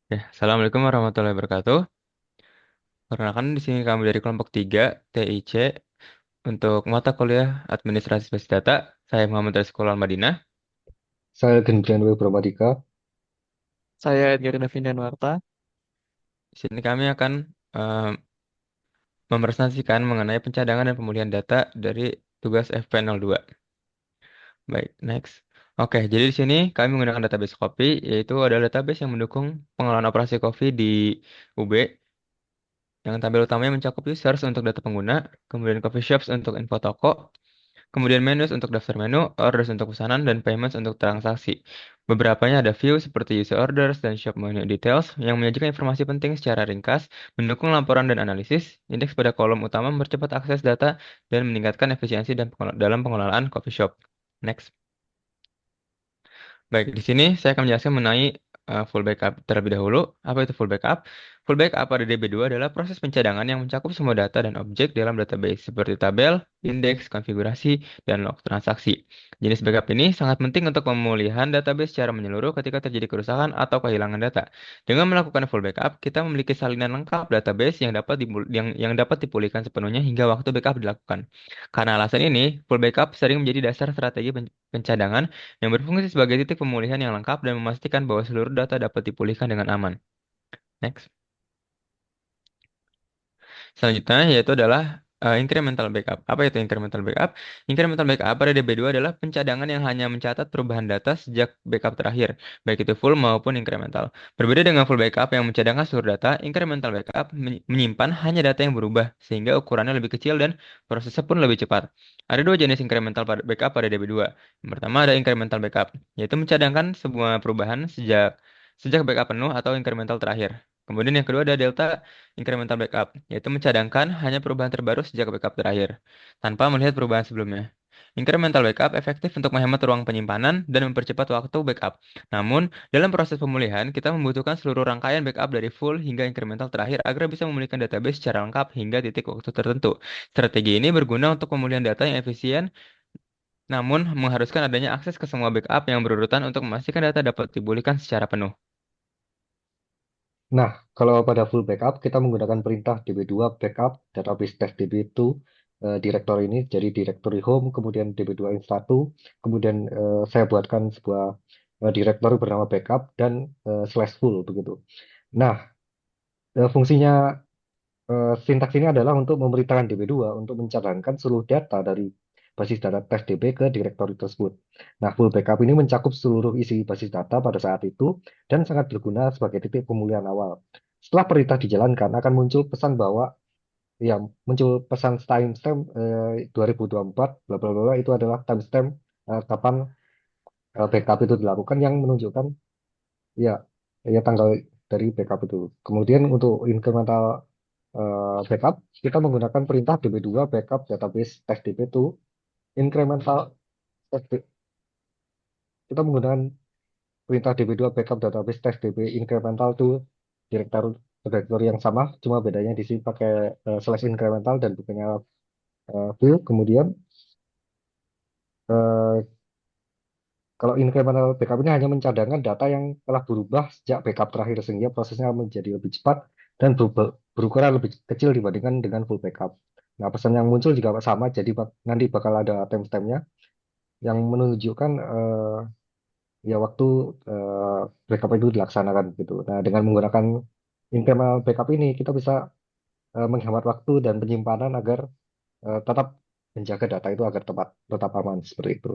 Ya, Assalamualaikum warahmatullahi wabarakatuh. Perkenalkan di sini kami dari kelompok 3 TIC untuk mata kuliah Administrasi Basis Data. Saya Muhammad Rizky Madinah. Saya Gendrian W. Bromadika. Saya Edgar Davindanwarta. Di sini kami akan eh, mepresentasikan mengenai pencadangan dan pemulihan data dari tugas FP02. Baik, next. Oke, jadi di sini kami menggunakan database Kopi, yaitu adalah database yang mendukung pengelolaan operasi Kopi di UB, yang tabel utamanya mencakup users untuk data pengguna, kemudian coffee shops untuk info toko, kemudian menus untuk daftar menu, orders untuk pesanan, dan payments untuk transaksi. Beberapanya ada view seperti user orders dan shop menu details yang menyajikan informasi penting secara ringkas, mendukung laporan dan analisis. Indeks pada kolom utama mempercepat akses data dan meningkatkan efisiensi dalam pengelolaan coffee shop. Next. Baik, di sini saya akan menjelaskan mengenai full backup terlebih dahulu. Apa itu full backup? Full backup pada DB2 adalah proses pencadangan yang mencakup semua data dan objek dalam database seperti tabel, indeks, konfigurasi, dan log transaksi. Jenis backup ini sangat penting untuk pemulihan database secara menyeluruh ketika terjadi kerusakan atau kehilangan data. Dengan melakukan full backup, kita memiliki salinan lengkap database yang dapat dipulihkan sepenuhnya hingga waktu backup dilakukan. Karena alasan ini, full backup sering menjadi dasar strategi pencadangan yang berfungsi sebagai titik pemulihan yang lengkap dan memastikan bahwa seluruh data dapat dipulihkan dengan aman. Next. Selanjutnya yaitu adalah incremental backup. Apa itu incremental backup? Incremental backup pada DB2 adalah pencadangan yang hanya mencatat perubahan data sejak backup terakhir, baik itu full maupun incremental. Berbeda dengan full backup yang mencadangkan seluruh data, incremental backup menyimpan hanya data yang berubah sehingga ukurannya lebih kecil dan prosesnya pun lebih cepat. Ada dua jenis incremental backup pada DB2. Yang pertama ada incremental backup, yaitu mencadangkan semua perubahan sejak sejak backup penuh atau incremental terakhir. Kemudian yang kedua ada delta incremental backup, yaitu mencadangkan hanya perubahan terbaru sejak backup terakhir, tanpa melihat perubahan sebelumnya. Incremental backup efektif untuk menghemat ruang penyimpanan dan mempercepat waktu backup. Namun, dalam proses pemulihan, kita membutuhkan seluruh rangkaian backup dari full hingga incremental terakhir agar bisa memulihkan database secara lengkap hingga titik waktu tertentu. Strategi ini berguna untuk pemulihan data yang efisien, namun mengharuskan adanya akses ke semua backup yang berurutan untuk memastikan data dapat dipulihkan secara penuh. Nah, kalau pada full backup, kita menggunakan perintah db2 backup database test db2 directory ini, jadi directory home, kemudian db2 inst1, kemudian saya buatkan sebuah directory bernama backup dan slash full begitu. Nah, fungsinya sintaks ini adalah untuk memerintahkan DB2 untuk mencadangkan seluruh data dari basis data tes DB ke direktori tersebut. Nah, full backup ini mencakup seluruh isi basis data pada saat itu dan sangat berguna sebagai titik pemulihan awal. Setelah perintah dijalankan, akan muncul pesan bahwa ya muncul pesan timestamp 2024 bla bla bla itu adalah timestamp kapan backup itu dilakukan yang menunjukkan ya ya tanggal dari backup itu. Kemudian untuk incremental backup, kita menggunakan perintah db2 backup database test db to incremental kita menggunakan perintah db2 backup database test db incremental to directory yang sama, cuma bedanya di sini pakai slash incremental dan bukannya full. Kemudian eh, kalau incremental backup ini hanya mencadangkan data yang telah berubah sejak backup terakhir sehingga prosesnya menjadi lebih cepat dan berukuran lebih kecil dibandingkan dengan full backup. Nah, pesan yang muncul juga sama, jadi nanti bakal ada timestampnya yang menunjukkan ya waktu eh, backup itu dilaksanakan gitu. Nah, dengan menggunakan internal backup ini kita bisa menghemat waktu dan penyimpanan agar tetap menjaga data itu agar tetap aman seperti itu.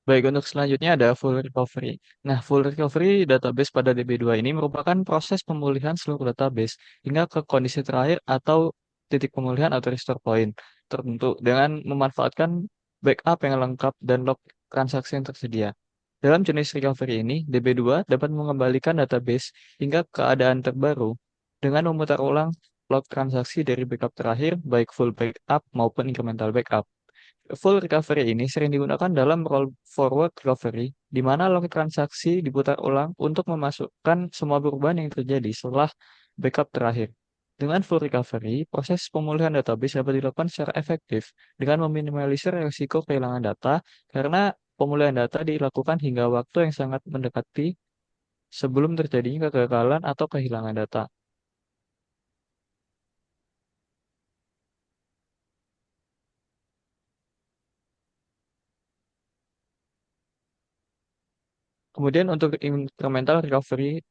Baik, untuk selanjutnya ada full recovery. Nah, full recovery database pada DB2 ini merupakan proses pemulihan seluruh database hingga ke kondisi terakhir atau titik pemulihan atau restore point tertentu dengan memanfaatkan backup yang lengkap dan log transaksi yang tersedia. Dalam jenis recovery ini, DB2 dapat mengembalikan database hingga keadaan terbaru dengan memutar ulang log transaksi dari backup terakhir, baik full backup maupun incremental backup. Full recovery ini sering digunakan dalam roll forward recovery, di mana log transaksi diputar ulang untuk memasukkan semua perubahan yang terjadi setelah backup terakhir. Dengan full recovery, proses pemulihan database dapat dilakukan secara efektif dengan meminimalisir risiko kehilangan data karena pemulihan data dilakukan hingga waktu yang sangat mendekati sebelum terjadinya kegagalan atau kehilangan data. Kemudian untuk incremental recovery,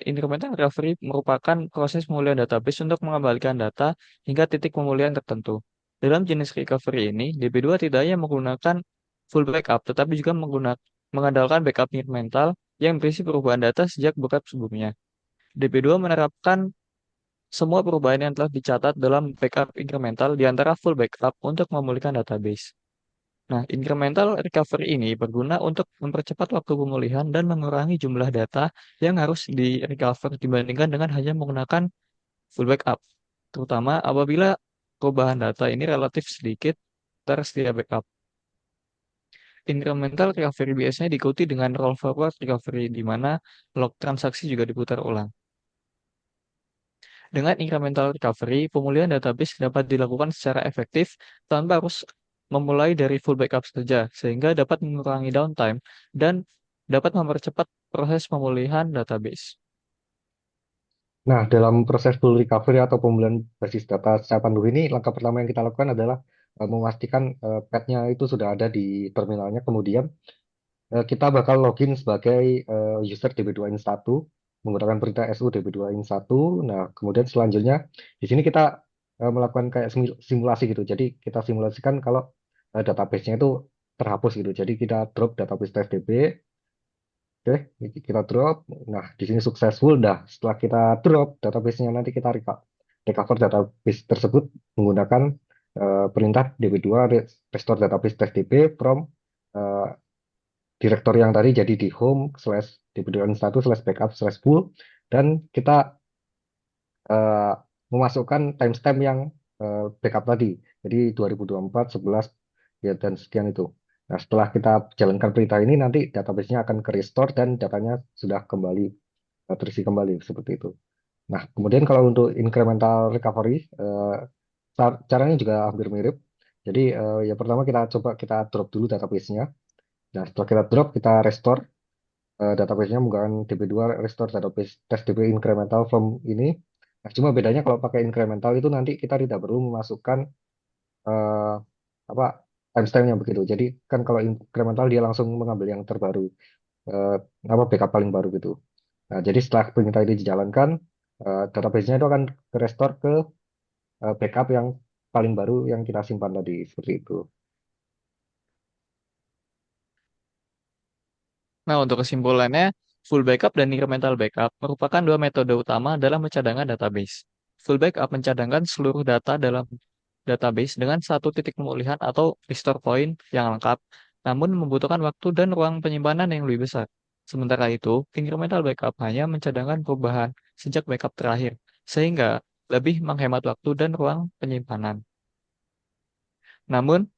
incremental recovery merupakan proses pemulihan database untuk mengembalikan data hingga titik pemulihan tertentu. Dalam jenis recovery ini, DB2 tidak hanya menggunakan full backup, tetapi juga mengandalkan backup incremental yang berisi perubahan data sejak backup sebelumnya. DB2 menerapkan semua perubahan yang telah dicatat dalam backup incremental di antara full backup untuk memulihkan database. Nah, incremental recovery ini berguna untuk mempercepat waktu pemulihan dan mengurangi jumlah data yang harus di-recover dibandingkan dengan hanya menggunakan full backup, terutama apabila perubahan data ini relatif sedikit tersedia backup. Incremental recovery biasanya diikuti dengan roll forward recovery, di mana log transaksi juga diputar ulang. Dengan incremental recovery, pemulihan database dapat dilakukan secara efektif tanpa harus memulai dari full backup saja, sehingga dapat mengurangi downtime dan dapat mempercepat proses pemulihan database. Nah, dalam proses full recovery atau pemulihan basis data secara penuh ini, langkah pertama yang kita lakukan adalah memastikan pad-nya itu sudah ada di terminalnya. Kemudian kita bakal login sebagai user DB2in1 menggunakan perintah su DB2in1. Nah, kemudian selanjutnya di sini kita melakukan kayak simulasi gitu. Jadi kita simulasikan kalau database-nya itu terhapus gitu. Jadi kita drop database test DB. Oke, kita drop. Nah, di sini successful. Dah, setelah kita drop database-nya nanti kita recover database tersebut menggunakan perintah db2 restore database test db from eh, direktori yang tadi jadi di home slash db2 slash backup slash full dan kita eh, memasukkan timestamp yang backup tadi. Jadi 2024, 11, ya, dan sekian itu. Nah, setelah kita jalankan perintah ini, nanti database-nya akan ke restore dan datanya sudah kembali terisi kembali seperti itu. Nah, kemudian kalau untuk incremental recovery, caranya juga hampir mirip. Jadi, ya pertama kita drop dulu database-nya. Nah, setelah kita drop, kita restore database-nya menggunakan db2 restore database test db incremental from ini. Nah, cuma bedanya kalau pakai incremental itu nanti kita tidak perlu memasukkan eh, apa timestamp-nya begitu. Jadi kan kalau incremental dia langsung mengambil yang terbaru, eh, apa backup paling baru gitu. Nah, jadi setelah perintah ini dijalankan, database-nya itu akan restore ke backup yang paling baru yang kita simpan tadi seperti itu. Nah, untuk kesimpulannya, full backup dan incremental backup merupakan dua metode utama dalam pencadangan database. Full backup mencadangkan seluruh data dalam database dengan satu titik pemulihan atau restore point yang lengkap, namun membutuhkan waktu dan ruang penyimpanan yang lebih besar. Sementara itu, incremental backup hanya mencadangkan perubahan sejak backup terakhir, sehingga lebih menghemat waktu dan ruang penyimpanan. Namun,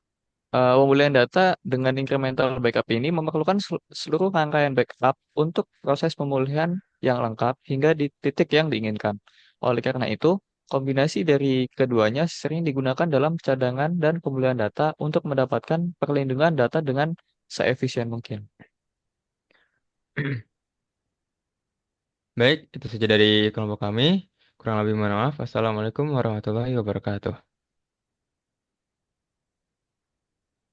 pemulihan data dengan incremental backup ini memerlukan seluruh rangkaian backup untuk proses pemulihan yang lengkap hingga di titik yang diinginkan. Oleh karena itu, kombinasi dari keduanya sering digunakan dalam cadangan dan pemulihan data untuk mendapatkan perlindungan data dengan seefisien mungkin. Baik, itu saja dari kelompok kami. Kurang lebih mohon maaf. Assalamualaikum warahmatullahi wabarakatuh.